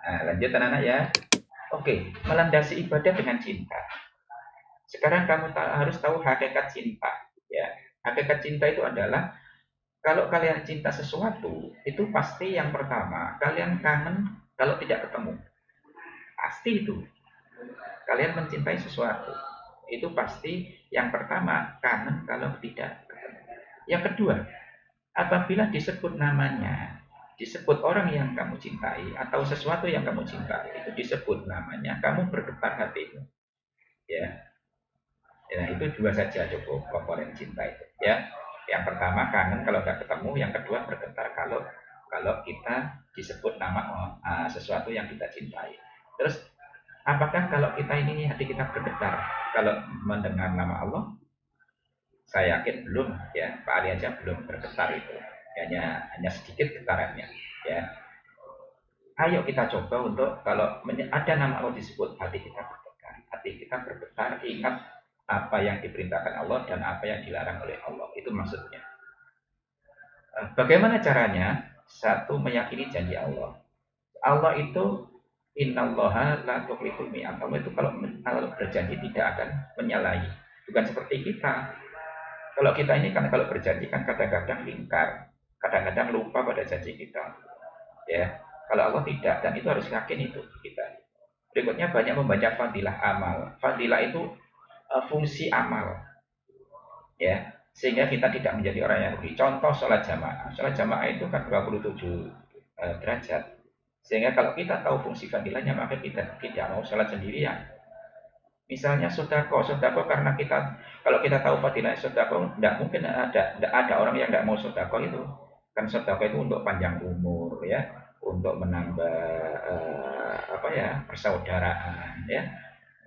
Nah, lanjut anak-anak ya. Oke, melandasi ibadah dengan cinta. Sekarang kamu harus tahu hakikat cinta. Ya, hakikat cinta itu adalah kalau kalian cinta sesuatu, itu pasti yang pertama kalian kangen kalau tidak ketemu. Pasti itu. Kalian mencintai sesuatu, itu pasti yang pertama kangen kalau tidak ketemu. Yang kedua, apabila disebut namanya, disebut orang yang kamu cintai atau sesuatu yang kamu cintai, itu disebut namanya, kamu bergetar hatimu. Ya, ya itu dua saja cukup komponen cinta itu. Ya, yang pertama kangen kalau nggak ketemu, yang kedua bergetar kalau kita disebut nama sesuatu yang kita cintai. Terus apakah kalau kita ini hati kita bergetar kalau mendengar nama Allah? Saya yakin belum ya, Pak Ali aja belum bergetar itu. Hanya sedikit getarannya ya. Ayo kita coba untuk kalau ada nama Allah disebut hati kita bergetar. Hati kita bergetar ingat apa yang diperintahkan Allah dan apa yang dilarang oleh Allah. Itu maksudnya. Bagaimana caranya? Satu, meyakini janji Allah. Allah itu innallaha la tukhliful mi'ad. Allah itu kalau berjanji tidak akan menyalahi. Bukan seperti kita. Kalau kita ini kan kalau berjanji kan kadang-kadang ingkar, kadang-kadang lupa pada janji kita. Ya, kalau Allah tidak, dan itu harus yakin itu kita. Berikutnya banyak membaca fadilah amal. Fadilah itu fungsi amal, ya, sehingga kita tidak menjadi orang yang rugi. Contoh sholat jamaah. Sholat jamaah itu kan 27 derajat. Sehingga kalau kita tahu fungsi fadilahnya, maka kita tidak mau sholat sendirian. Misalnya sodako, sodako karena kita kalau kita tahu fadilah sodako, tidak mungkin tidak ada orang yang tidak mau sodako itu. Kan sodako itu untuk panjang umur ya, untuk menambah apa ya persaudaraan ya.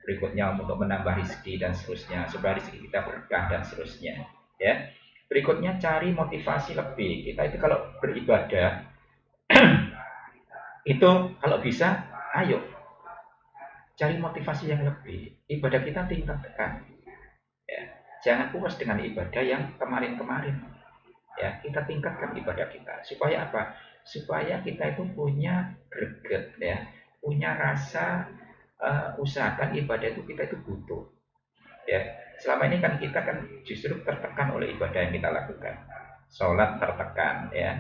Berikutnya untuk menambah rezeki dan seterusnya, supaya rezeki kita berkah dan seterusnya ya. Berikutnya cari motivasi lebih. Kita itu kalau beribadah itu kalau bisa, ayo cari motivasi yang lebih. Ibadah kita tingkatkan. Ya. Jangan puas dengan ibadah yang kemarin-kemarin. Ya, kita tingkatkan ibadah kita. Supaya apa? Supaya kita itu punya greget ya, punya rasa usahakan ibadah itu kita itu butuh. Ya, selama ini kan kita kan justru tertekan oleh ibadah yang kita lakukan. Sholat tertekan ya,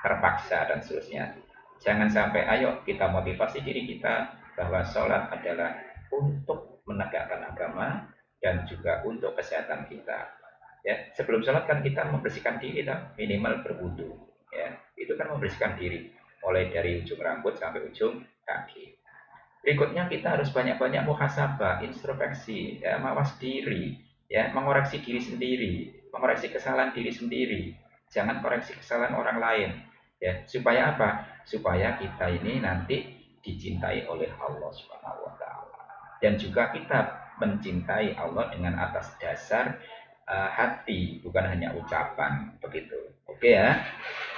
terpaksa dan seterusnya. Jangan sampai ayo kita motivasi diri kita bahwa sholat adalah untuk menegakkan agama dan juga untuk kesehatan kita. Ya, sebelum sholat kan kita membersihkan diri, tak? Minimal berwudu. Ya, itu kan membersihkan diri, mulai dari ujung rambut sampai ujung kaki. Berikutnya kita harus banyak-banyak muhasabah, introspeksi, ya, mawas diri, ya, mengoreksi diri sendiri, mengoreksi kesalahan diri sendiri. Jangan koreksi kesalahan orang lain. Ya, supaya apa? Supaya kita ini nanti dicintai oleh Allah Subhanahu wa taala. Dan juga kita mencintai Allah dengan atas dasar hati, bukan hanya ucapan, begitu. Oke ya.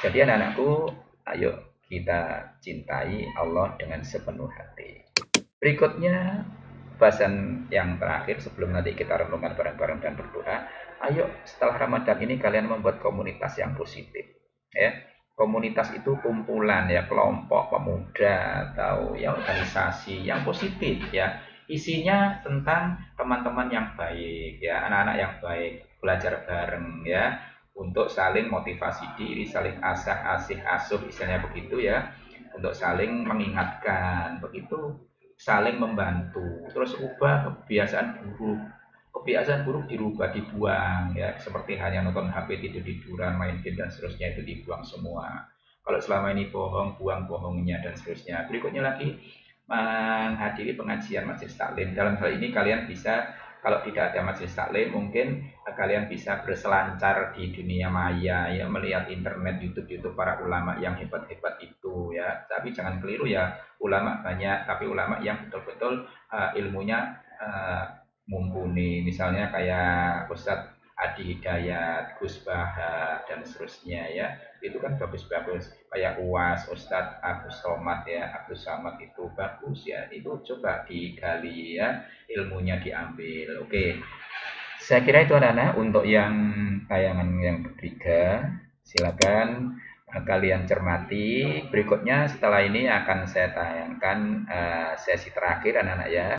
Jadi anak-anakku, ayo kita cintai Allah dengan sepenuh hati. Berikutnya bahasan yang terakhir sebelum nanti kita renungkan bareng-bareng dan berdoa. Ayo setelah Ramadan ini kalian membuat komunitas yang positif. Ya, komunitas itu kumpulan ya, kelompok pemuda atau ya organisasi yang positif ya. Isinya tentang teman-teman yang baik ya, anak-anak yang baik, belajar bareng ya, untuk saling motivasi diri, saling asah-asih asuh istilahnya begitu ya, untuk saling mengingatkan begitu, saling membantu. Terus ubah kebiasaan buruk dirubah, dibuang ya, seperti hanya nonton HP, tidur-tiduran, main game dan seterusnya, itu dibuang semua. Kalau selama ini bohong, buang bohongnya dan seterusnya. Berikutnya lagi menghadiri pengajian majelis taklim. Dalam hal ini kalian bisa, kalau tidak ada majelis taklim, mungkin kalian bisa berselancar di dunia maya ya, melihat internet, YouTube para ulama yang hebat-hebat itu ya. Tapi jangan keliru ya, ulama banyak tapi ulama yang betul-betul ilmunya mumpuni, misalnya kayak Ustadz Adi Hidayat, Gus Baha dan seterusnya ya, itu kan bagus-bagus. Kayak UAS Ustadz Agus Somad ya, Agus Samad itu bagus ya, itu coba digali ya, ilmunya diambil. Oke, saya kira itu anak-anak untuk yang tayangan yang ketiga. Silakan kalian cermati. Berikutnya setelah ini akan saya tayangkan sesi terakhir anak-anak ya.